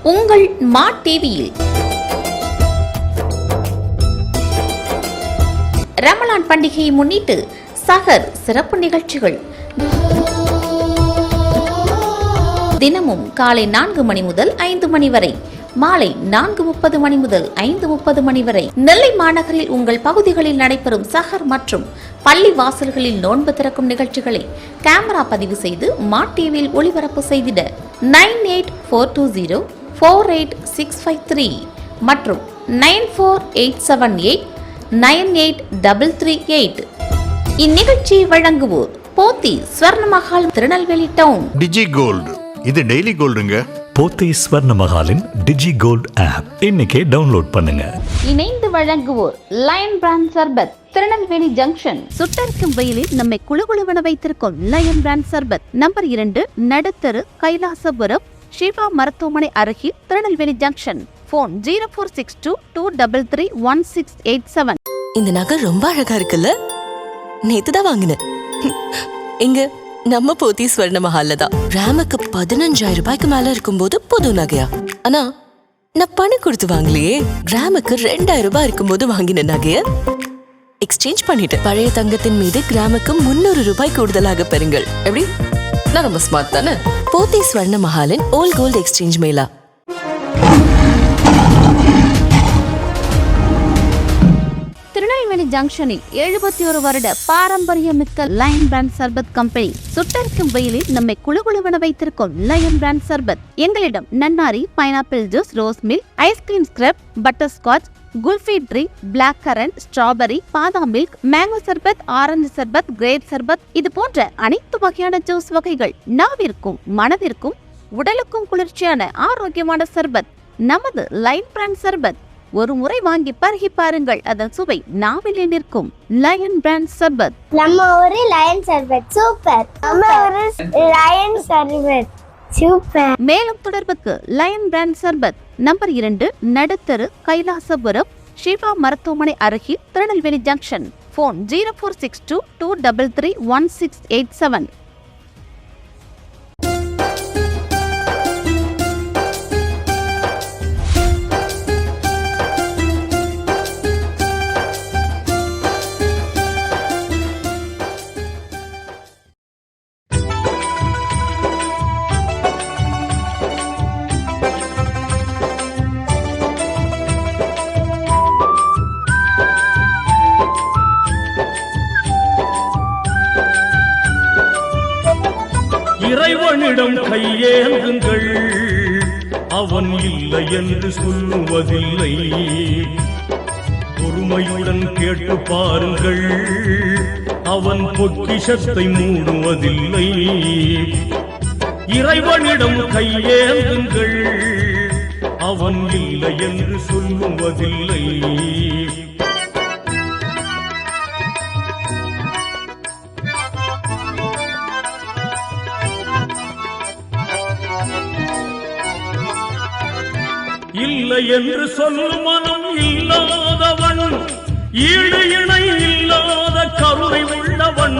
உங்கள் மா டிவியில் ரமலான் பண்டிகையை முன்னிட்டு சஹர் சிறப்பு நிகழ்ச்சிகள் தினமும் காலை 4 மணி முதல் 5 மணி வரை, மாலை 4:30 மணி முதல் 5:30 மணி வரை நெல்லை மாநகரில் உங்கள் பகுதிகளில் நடைபெறும் சஹர் மற்றும் பள்ளி வாசல்களில் நோன்பு திறக்கும் நிகழ்ச்சிகளை கேமரா பதிவு செய்து மா டிவியில் ஒளிபரப்பு செய்திட 9842048653 மற்றும் 9487898338. இந்நிகழ்ச்சியை வழங்குவோர் போத்தி ஸ்வர்ணமஹால் திருநெல்வேலி டவுன். டிஜி கோல்டு, இது டெய்லி கோல்டுங்க. போத்தி ஸ்வர்ணமஹாலின் டிஜி கோல்ட் ஆப் இன்னைக்கே டவுன்லோட் பண்ணுங்க. இணைந்து வழங்குவோர் லயன் பிராண்ட் சர்பத், திருநெல்வேலி ஜங்ஷன். சுட்டரிக்கும் வெயிலில் நம்மை குளுகுளுவென வைத்திருக்கும் லயன் பிராண்ட் சர்பத், நம்பர் 2, நடுத்தரு, கைலாசபுரம், ஷிவா மருத்துவமனை அருகில், திருநெல்வேலி ஜங்ஷன். போன் 0462233167. இந்த நகை ரொம்ப அழகா இருக்குல்ல? நேத்துதான் வாங்கினேன். இங்க நம்ம போத்தி ஸ்வர்ணமஹால்ல தான். கிராமுக்கு 15,000 ரூபாய்க்கு மேல இருக்கும்போது புது நகையா? ஆனா நான் பணம் கொடுத்து வாங்கலையே. கிராமுக்கு 2,000 ரூபாய் இருக்கும்போது வாங்கின நகைய எக்ஸ்சேஞ்ச் பண்ணிட்டேன். பழைய தங்கத்தின் மீது கிராமுக்கு 300 ரூபாய் கூடுதலாக பெறுங்கள். எப்படி? நான் ரொம்ப ஸ்மார்ட் தானே? போத்தி ஸ்வர்ணமஹாலின் old gold exchange mela. Tirunelveli ஜங்ஷனில் 71 வருட பாரம்பரியமிக்க லயன் பிராண்ட் சர்பத் கம்பெனி. சுட்டரிக்கும் வெயிலில் நம்மை குளுகுளுவென வைத்திருக்கும் லயன் பிராண்ட் சர்பத். எங்களிடம் நன்னாரி, pineapple juice, rose milk, ice cream scrub, butterscotch, kulfi drink, black currant, strawberry, பாதாம் மில்க், மேங்கோ சர்பத், ஆரஞ்சு சர்பத், கிரேப் சர்பத், இது போன்ற அனைத்து வகையான ஜூஸ் வகைகள். நாவிற்கும் மனதிற்கும் உடலுக்கும் குளிர்ச்சியான ஆரோக்கியமான சர்பத் நமது லயன் பிராண்ட் சர்பத். ஒரு முறை வாங்கி பருகி பாருங்கள், அதன் சுவை நாவிலே நிற்கும். லயன் பிராண்ட் சர்பத். நம்ம ஒரு லயன் சர்பத் சூப்பர். நம்ம ஒரு லயன் சர்பத் சூப்பர். மேலும் தொடர்புக்கு லயன் பிராண்ட் சர்பத், நம்பர் 2, நடுத்தரு, கைலாசபுரம், ஷிவா மருத்துவமனை அருகில், திருநெல்வேலி ஜங்ஷன். போன் 0462233167. இறைவனிடம் கையேந்துங்கள், அவன் இல்லை என்று சொல்லுவதில்லை. பொறுமையுடன் கேட்டு பாருங்கள், அவன் பொக்கிஷத்தை மூடுவதில்லை. இறைவனிடம் கையேந்துங்கள், அவன் இல்லை என்று சொல்லுவதில்லை. இல்லை என்று சொல்லும் மனம் இல்லாதவன், ஈடு இணை இல்லாத கருணை உள்ளவன்,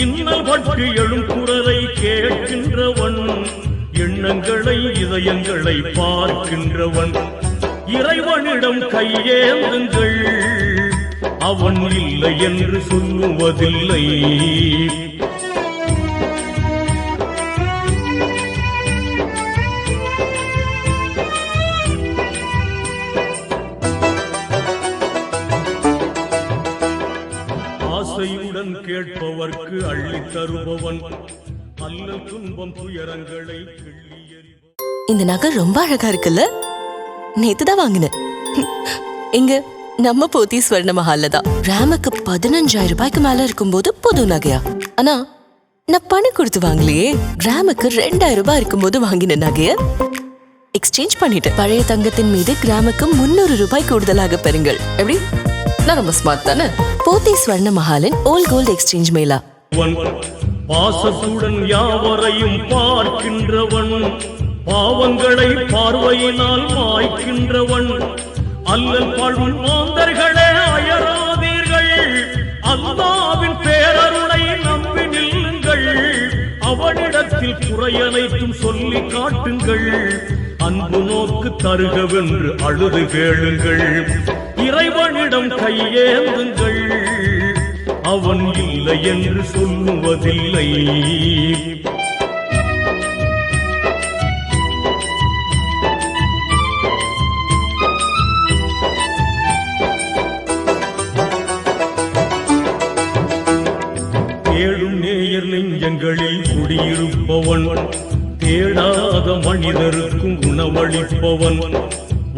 இன்னல் பட்டு எழும் குரலை கேட்கின்றவன், எண்ணங்களை இதயங்களை பார்க்கின்றவன். இறைவனிடம் கையேந்துங்கள், அவன் இல்லை என்று சொல்லுவதில்லை. ஆசையுடன் கேட்பவர்க்கு அள்ளி தருபவன், அல்லல் துன்பம் துயரங்களை கிள்ளி எறிபவன். இந்த நகை ரொம்ப அழகா இருக்குல்ல? நேத்துதான் வாங்கினேன். இங்க நம்ம போத்தி ஸ்வர்ணமஹால்ல தான். கிராமுக்கு 15,000 ரூபாய்க்கு மேல இருக்கும்போது புது நகையா? ஆனா நான் பணம் கொடுத்து வாங்கலையே. கிராமுக்கு 2,000 ரூபாய் இருக்கும்போது வாங்கின நகைய எக்ஸ்சேஞ்ச் பண்ணிட்டேன். பழைய தங்கத்தின் மீது கிராமுக்கு 300 ரூபாய் கூடுதலாக பெறுங்கள். எப்படி? நான் ரொம்ப ஸ்மார்ட் தானே? போத்தி ஸ்வர்ணமஹாலின் ஓல்ட் கோல்ட் எக்ஸ்சேஞ்ச் மேளா. பாசத்துடன் யாவரையும் பார்க்கின்றவன், பாவங்களை பார்வையினால் மாய்க்கின்றவன், அல்லல் பாழும் மாந்தர்களே அயராதீர்கள், அல்லாஹ்வின் பேரருளை நம்பி நில்லுங்கள், அவனிடத்தில் குறையனைத்தும் சொல்லி காட்டுங்கள், அன்பு நோக்கு தருகவென்று அழுது கேளுங்கள். இறைவனிடம் கையேந்துங்கள், அவன் இல்லை என்று சொல்லுவதில்லை. தேடும் நேயர் நெஞ்சங்களில் குடியிருப்பவன், தேடாத மனிதருக்கும் உணவளிப்பவன்,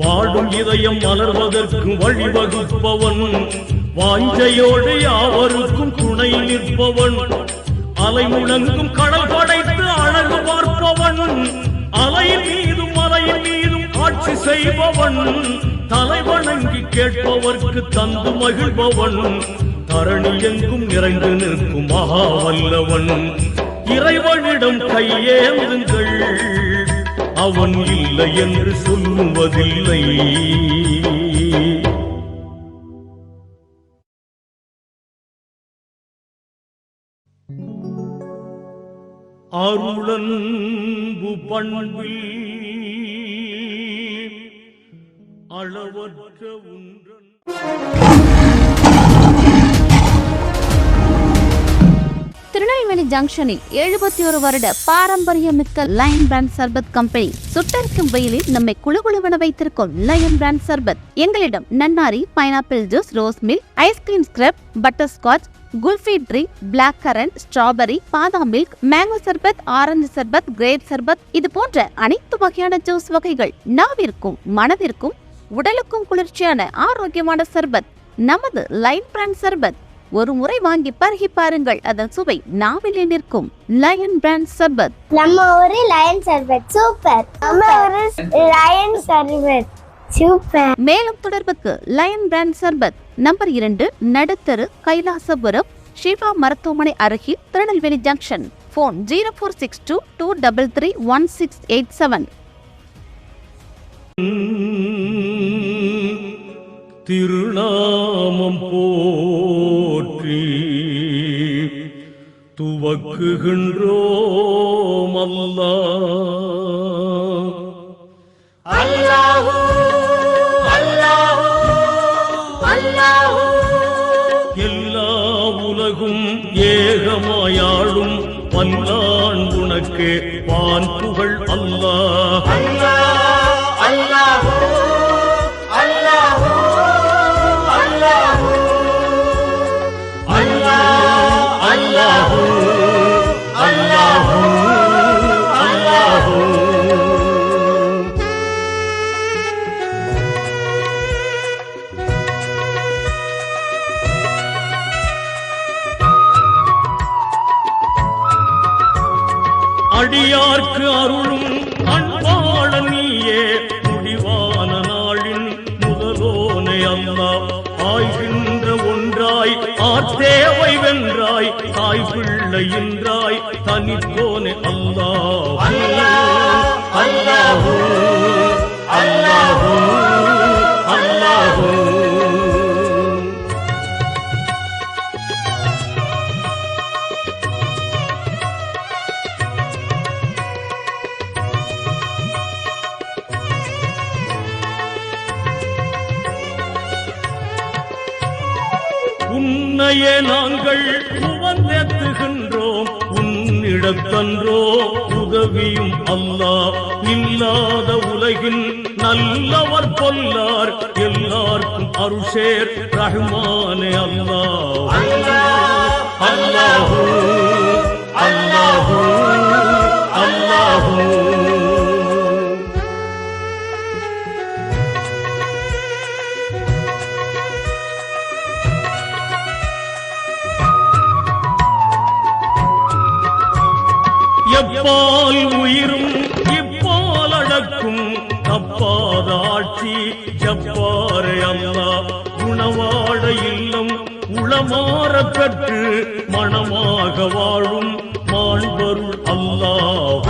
வாடும் இதயம் மலர்வதற்கு வழிவகுப்பவன், வாஞ்சையோடு யாவருக்கும் துணை நிற்பவன், அலை முழங்கும் கடல் படைத்து அழகு பார்ப்பவன், அலையின் மீதும் மலையின் மீதும் ஆட்சி செய்பவன், தலைவணங்கி கேட்பவர்க்கு தந்து மகிழ்பவன், தரணி எங்கும் நிறைந்து நிற்கும் மகா வல்லவன். இறைவனிடம் கையேந்துங்கள், அவன் இல்லை என்று சொல்லுவதில்லை. அருளன்பு பண்பில் அளவற்ற உன்றன். திருநெல்வேலி ஜங்ஷனில் 71 வருட பாரம்பரியமிக்க லயன் பிராண்ட் சர்பத் கம்பெனி சுட்டரிக்கும் வெயிலில் நம்மை குளுகுளுவென வைத்திருக்கும் லயன் பிராண்ட் சர்பத். எங்களிடம் நன்னாரி, pineapple juice, rose milk, ice cream scrub, butterscotch, kulfi drink, black currant, strawberry, பாதாம் மில்க், மேங்கோ சர்பத், ஆரஞ்சு சர்பத், கிரேப் சர்பத், இது போன்ற அனைத்து வகையான ஜூஸ் வகைகள். நாவிற்கும் மனதிற்கும் உடலுக்கும் குளிர்ச்சியான ஆரோக்கியமான சர்பத் நமது லயன் பிராண்ட் சர்பத். ஒரு முறை வாங்கி பருகி பாருங்கள், அதன் சுவை நாவிலே நிற்கும். லயன் பிராண்ட் சர்பத். நம்ம ஒரு லயன் சர்பத் சூப்பர். நம்ம ஒரு லயன் சர்பத் சூப்பர். மேலும் தொடர்புக்கு லயன் பிராண்ட் சர்பத், நம்பர் 2, நடுத்தரு, கைலாசபுரம், ஷிவா மருத்துவமனை அருகில், திருநெல்வேலி ஜங்ஷன். போன் 0462 233 1687. திருநாமம் போற்றி துவக்குகின்றோம் அல்லாஹ். அல்லாஹு அல்லாஹு அல்லாஹு. எல்லா உலகும் ஏகமாயாளும் வல்லான் உனக்கு வான் புகழ் அல்லாஹ். அல்லாஹ் அல்லாஹு அல்லாஹு அல்லாஹு அல்லாஹு அல்லாஹு அல்லாஹு. அடியார்க்கு அருளும் அன்பாள நீயே, முடிவான நாளின் முதலோனை அல்லாஹ். ஆய்கின்ற ஒன்றாய் ஆத்தேவை வென்றாய், தாய் பிள்ளையின்றாய் தனித்தோனே அல்லாஹ். அல்லாஹு அல்லாஹு அல்லாஹு. உன்னையே நாங்கள் உவந்தேத்துகின்றோம், உன்னிடத்தன்றோ உதவியும் அல்லாஹ். இல்லாத உலகின் நல்லவர் பொல்லார், எல்லாருக்கும் அருஷேர் ரஹ்மானே அல்லாஹ். அல்லாஹு அல்லாஹு அல்லாஹு. எப்பால் உயிரும் இப்பால் அடக்கும், தப்பாத ஆட்சி ஜப்பாரே அல்லாஹ். குணவாட இல்லம் உளமாற பெற்று மணமாக வாழும் மாண்பருள் அல்லாஹ்.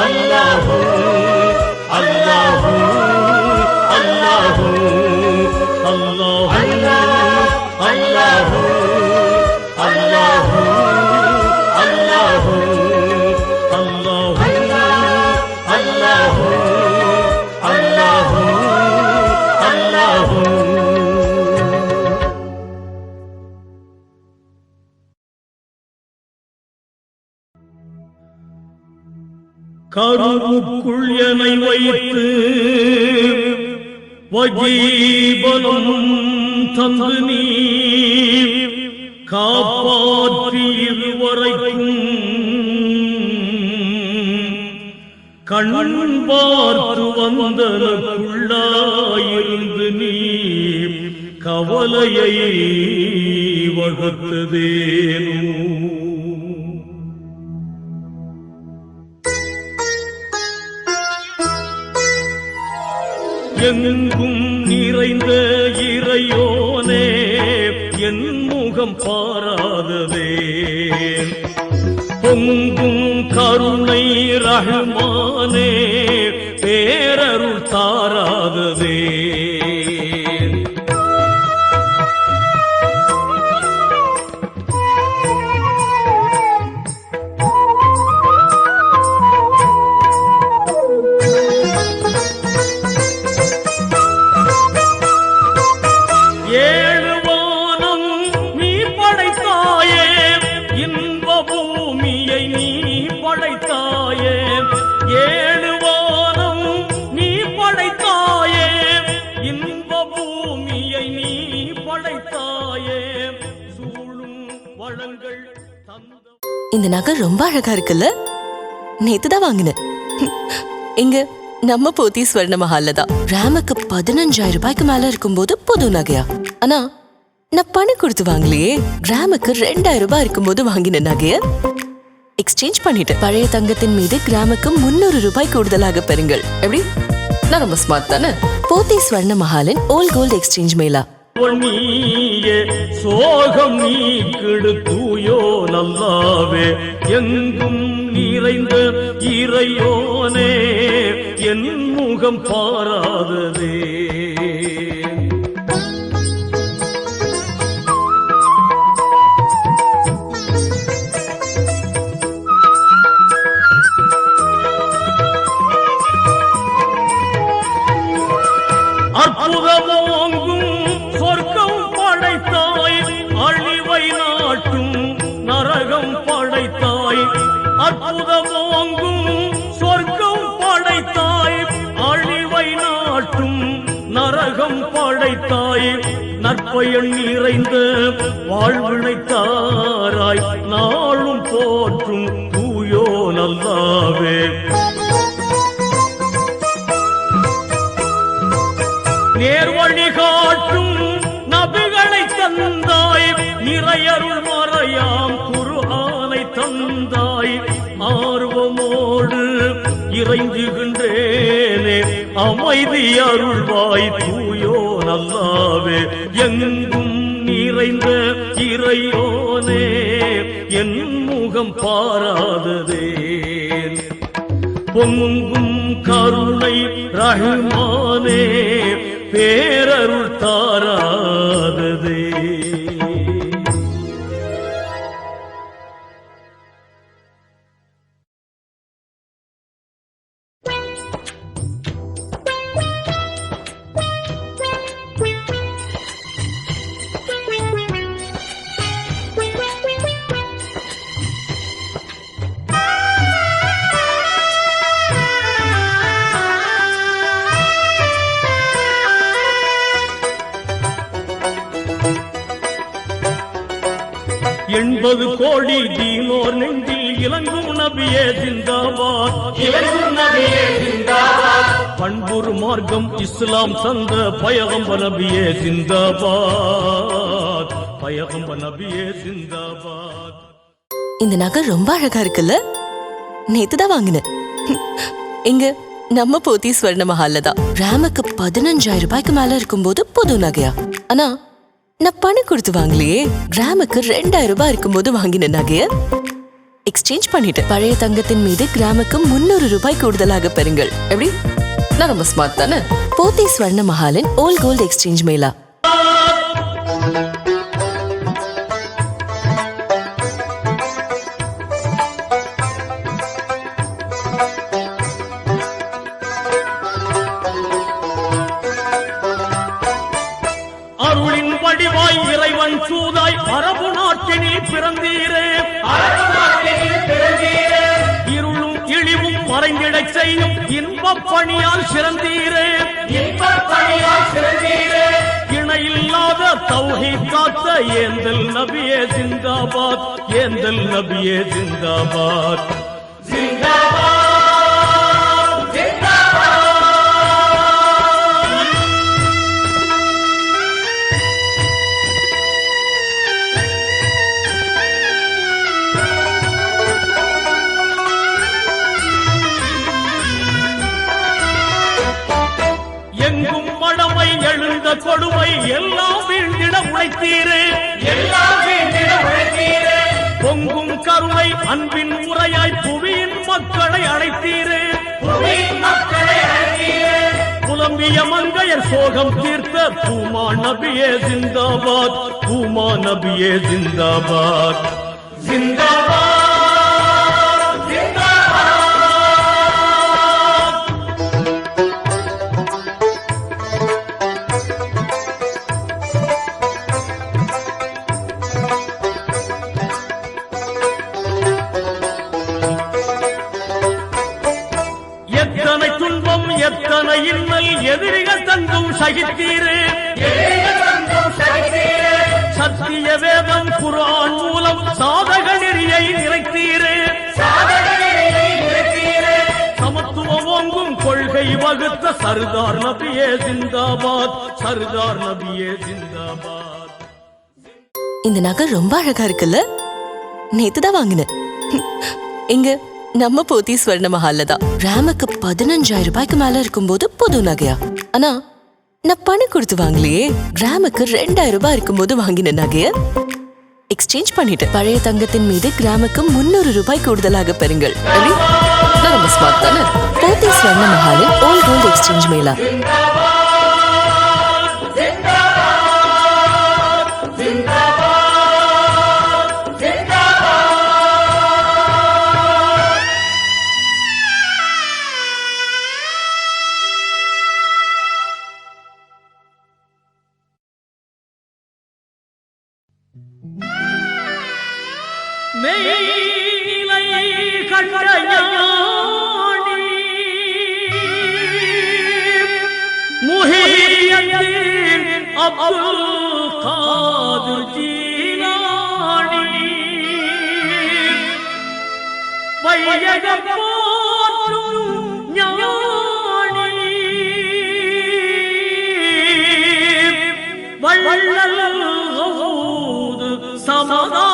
அல்லாஹு அல்லாஹு அல்லாஹு அல்லாஹு அல்லாஹு அல்லாஹு அல்லாஹு அல்லாஹு அல்லாஹு. கருவுக்குள் என்னை வைத்து வஜீபலம் தந்து நீ காப்பாற்றி இதுவரைக்கும் கண் பார்த்து வந்தனக்குள்ளாயிருந்து நீ கவலையை வகுத்ததேனோ. எங்கும் நிறைந்த இறையோனே என் முகம் பாராததே, பொங்கும் கருணை ரஹ்மானே பேரருள் தாராததே. இந்த நகை ரொம்ப அழகா இருக்குல்ல? நேத்துதான் வாங்கினேன். இங்க நம்ம போத்தி ஸ்வர்ண மஹால்ல தான். ராமுக்கு 15,000 ரூபாய்க்கு மேல இருக்கும்போது புது நகையா? ஆனா நான் பணம் கொடுத்து வாங்கலையே. கிராமுக்கு 2,000 ரூபாய் இருக்கும்போது வாங்கின நகைய எக்ஸ்சேஞ்ச் பண்ணிட்டு பழைய தங்கத்தின் மீது கிராமுக்கு 300 ரூபாய் கூடுதலாக பெறுங்கள். எப்படி? நான் ரொம்ப ஸ்மார்ட் தானே? போத்தி ஸ்வர்ண மஹாலின் ஓல்ட் கோல்ட் எக்ஸ்சேஞ்ச் மேளா. சோகம் நீக்கிடு தூயோ நல்லாவே, எங்கும் நிறைந்த இறையோனே என் முகம் பாராததே. அற்புதமோங்கும் சொர்க்கம் படைத்தாய், அழிவை நாட்டும் நரகம் படைத்தாய். அற்புதமோங்கும் சொர்க்கம் படைத்தாய், அழிவை நாட்டும் நரகம் படைத்தாய். நற்பயன் நிறைந்த வாழ்வினைத்தாராய் நாளும் போற்றும் தூயோ நல்லாவே. நேர்வழி காட்டும் நபிகளை தந்தாய், நிறையருள் மறையாம் குர்ஆனை தந்தாய். ஆர்வமோடு இறைஞ்சுகின்றேனே அமைதி அருள்வாய் தூயோ நல்லாவே. எங்கும் நிறைந்த இறையோனே என் முகம் பாராததே, பொங்கும் கருணை ரஹ்மானே பேரருள் தாராததே. எண்பது கோடி தீனோர் நெஞ்சில் இலங்கும் நபியே ஜிந்தாபாத், இலங்கும் நபியே ஜிந்தாபாத். பண்புரு மார்க்கம் இஸ்லாம் தந்த பயகம்ப நபியே ஜிந்தாபாத், பயகம்ப நபியே ஜிந்தாபாத். இந்த நகை ரொம்ப அழகா இருக்குல்ல? நேத்துதான் வாங்கினேன். இங்க நம்ம போத்தி ஸ்வர்ண மஹால்ல தான். ராமுக்கு 15,000 ரூபாய்க்கு மேல இருக்கும்போது புது நகையா? ஆனா நான் பணம் கொடுத்து வாங்கலையே. கிராமுக்கு 2,000 ரூபாய் இருக்கும்போது வாங்கின நகைய எக்ஸ்சேஞ்ச் பண்ணிட்டு பழைய தங்கத்தின் மீது கிராமுக்கு 300 ரூபாய் கூடுதலாக பெறுங்கள். எப்படி? நான் ரொம்ப ஸ்மார்ட் தானே? போத்தி ஸ்வர்ண மஹாலின் ஓல்ட் கோல்ட் எக்ஸ்சேஞ்ச் மேளா. அருளின் வடிவாய் இறைவன் சூதாய் அரபு நாட்டினில் பிறந்தீரே, இருளும் இழிவும் மறைந்திட மகிழச் செய்யும் இன்பப் பணியால் சிறந்தீரே இணையில்லாத தௌஹீத் காத்த ஏந்தல் நபியே ஜிந்தாபாத் ஏந்தல் நபியே ஜிந்தாபாத் எங்கும் மடமை எழுந்த கொடுமை எல்லாம் வீழ்ந்திட உழைத்தீரே பொங்கும் கருணை அன்பின் முறையாய் புவியின் மக்களை அழைத்தீரே புலம்பிய மங்கையர் சோகம் தீர்த்த பூமா நபியே ஜிந்தாபாத் பூமா நபியே ஜிந்தாபாத் ஜிந்தாபாத் எத்தனை துன்பம் எத்தனை இன்னல் எதிரிகள் தந்தும் சகித்தீரே சத்திய வேதம் குர்ஆன் மூலம் சாதக நெறியை நிறைத்தீரே சமத்துவம் ஓங்கும் கொள்கை வகுத்த சர்தார் நபியே ஜிந்தாபாத் சர்தார் நபியே ஜிந்தாபாத். இந்த நகை ரொம்ப அழகா இருக்குல்ல? நேத்துதான் வாங்கினேன். எங்க நம்ம போத்தி ஸ்வர்ண மஹால்ல தான். ராமுக்கு 15,000 ரூபாய்க்கு மேல இருக்கும்போது புது நகையா? ஆனா நான் பணம் கொடுத்து வாங்கலையே. ராமுக்கு 2,000 ரூபாய் இருக்கும்போது வாங்கின நகைய எக்ஸ்சேஞ்ச் பண்ணிட்டு பழைய தங்கத்தின் மீது கிராமுக்கு 300 ரூபாய் கூடுதலாக பெறுங்கள். நான் ரொம்ப ஸ்மார்ட் தானே? போத்தி ஸ்வர்ண மஹாலின் ஓல்ட் கோல்ட் எக்ஸ்சேஞ்ச் மேளா. மெய்நிலை கண்ட ஞானி முஹியத்தீன் அப்துல் காதிர் ஜீலானி வையகம் போற்றும் ஞானி வள்ளல் கௌது சமதா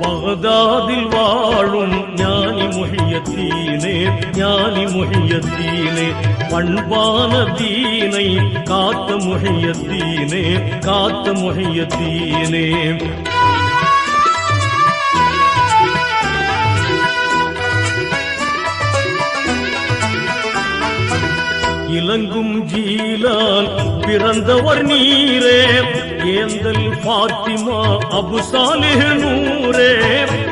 பகதாதில் வாழும் ஞானி முஹியத்தீனே ஞானி முஹியத்தீனே பண்பான தீனை காத்த முஹியத்தீனே காத்த முஹியத்தீனே. இலங்கும் ஜீலான் பிறந்தவர் நீரே ஏந்தல் பாத்திமா அபு சாலிஹ் நூரே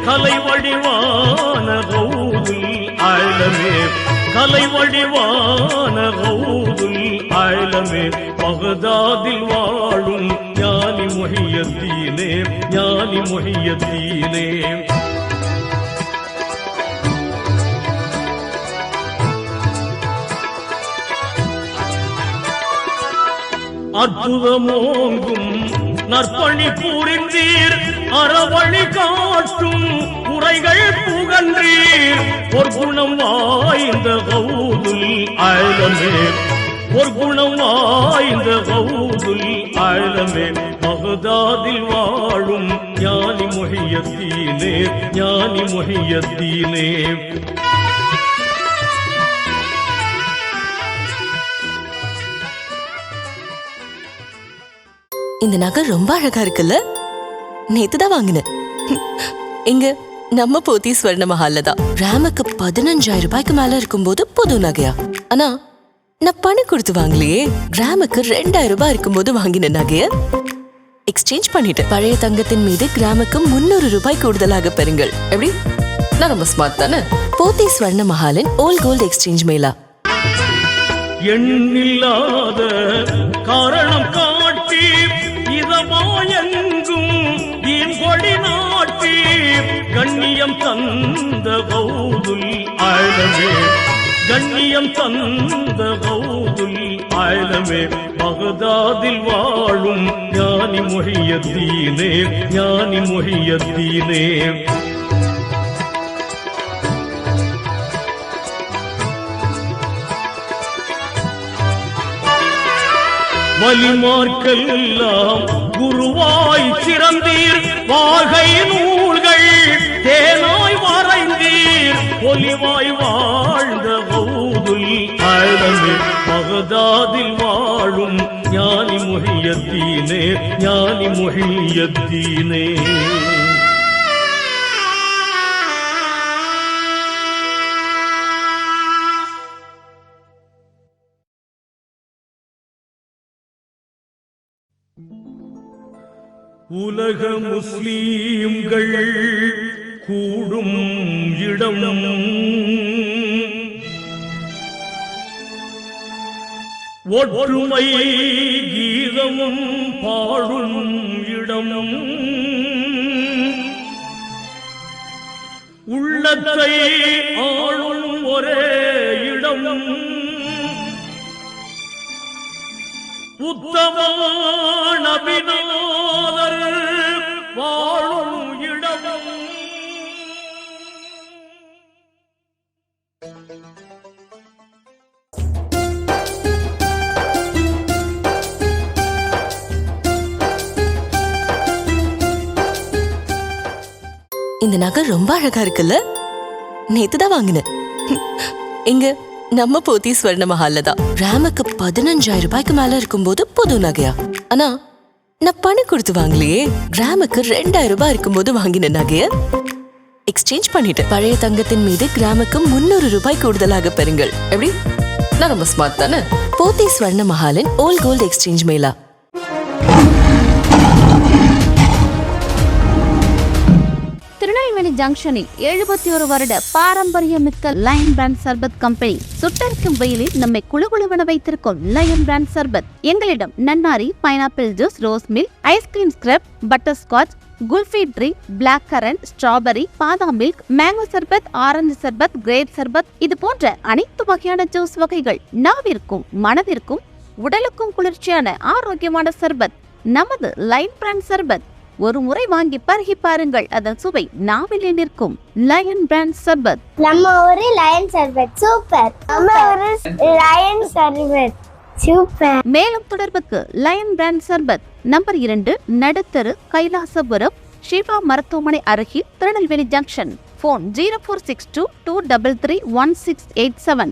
கலை வடிவான கௌதுல் ஆலமே கலை வடிவான கௌதுல் ஆலமே பகதாதில் வாழும் ஞானி முஹியத்தீனே ஞானி முஹியத்தீனே. அற்புதமோங்கும் நற்பணி புரிந்தீர் அறவழி காட்டும் உரைகள் புகன்றீர் பொற்குணம் வாய்ந்த கௌதுல் ஆலமே பொற்குணம் வாய்ந்த கௌதுல் ஆலமே பகதாதில் வாழும் ஞானி முஹியத்தீனே ஞானி முஹியத்தீனே. இந்த நகை ரொம்ப அழகா இருக்குல்ல? நேத்துதான் வாங்கினேன். எங்க நம்ம போத்தி ஸ்வர்ண மஹால்ல தான். ராமுக்கு 15,000 ரூபாய்க்கு மேல இருக்கும்போது புது நகையா? ஆனா நான் பணம் கொடுத்து வாங்கலையே. ராமுக்கு 2,000 ரூபாய் இருக்கும்போது வாங்கின நகைய எக்ஸ்சேஞ்ச் பண்ணிட்டு பழைய தங்கத்தின் மீது கிராமுக்கு 300 ரூபாய் கூடுதலாக பெறுங்கள். எப்படி? நான் ரொம்ப ஸ்மார்ட் தானே? போத்தி ஸ்வர்ண மஹாலின் ஓல்ட் கோல்ட் எக்ஸ்சேஞ்ச் மேளா. எண்ணில்லாத காரணம் காட்டி இதமாயெங்கும் கொடி நாட்டி கண்ணியம் தந்த கௌதுல் ஆலமே கண்ணியம் தந்த கௌதுல் ஆலமே பகதாதில் வாழும் ஞானி முஹியத்தீனே ஞானி முஹியத்தீனே வலிமார்க்கெல்லாம் குருவாய் சிறந்தீர் வாகை நூல்கள் தேனாய் வரைந்தீர் ஒலிவாய் வாழ்ந்த கௌதுல் ஆலமே பகதாதில் வாழும் ஞானி முஹியத்தீனே ஞானி முஹியத்தீனே உலக முஸ்லீம்கள் கூடும் இடம் ஒற்றுமை கீதமும் பாடும் இடம் உள்ளத்தை ஆளும் ஒரே இடம் உத்தம நபிநாதர் வாழும் இடம் இந்த நகை ரொம்ப அழகா இருக்குல்ல? நேத்துதான் வாங்கினேன். எங்க நம்ம போத்தி ஸ்வர்ண மஹால்ல தான். ராமுக்கு 15,000 ரூபாய்க்கு மேல இருக்கும்போது புது நகையா? ஆனா நான் பணம் கொடுத்து வாங்கலையே. ராமுக்கு 2,000 ரூபாய் இருக்கும்போது வாங்கின நகைய எக்ஸ்சேஞ்ச் பண்ணிட்டேன். பழைய தங்கத்தின் மீது கிராமுக்கு 300 ரூபாய் கூடுதலாக பெறுங்கள். எப்படி? நான் ரொம்ப ஸ்மார்ட் தானே? போத்தி ஸ்வர்ண மஹாலின் old gold exchange mela. Tirunelveli ஜங்ஷனில் 71 வருட பாரம்பரியமிக்க லயன் பிராண்ட் சர்பத் கம்பெனி சுட்டரிக்கும் வெயிலில் நம்மை குளுகுளுவென வைத்திருக்கும் லயன் பிராண்ட் சர்பத். எங்களிடம் நன்னாரி, pineapple juice, rose milk, ice cream scrub, butterscotch, kulfi drink, black currant, strawberry, பாதாம் மில்க், மேங்கோ சர்பத், ஆரஞ்சு சர்பத், கிரேப் சர்பத் இது போன்ற அனைத்து வகையான ஜூஸ் வகைகள் நாவிற்கும் மனதிற்கும் உடலுக்கும் குளிர்ச்சியான ஆரோக்கியமான சர்பத் நமது லயன் பிராண்ட் சர்பத். ஒரு முறை வாங்கி பருகி பாருங்கள், அதன் சுவை நாவிலே நிற்கும். லயன் பிராண்ட் சர்பத். நம்ம ஒரு லயன் சர்பத் சூப்பர். நம்ம ஒரு லயன் சர்பத் சூப்பர். மேலும் தொடர்புக்கு லயன் பிராண்ட் சர்பத் நம்பர் 2 நடுத்தரு, கைலாசபுரம், ஷிவா மருத்துவமனை அருகில், திருநெல்வேலி ஜங்ஷன். போன் 0462 233 1687.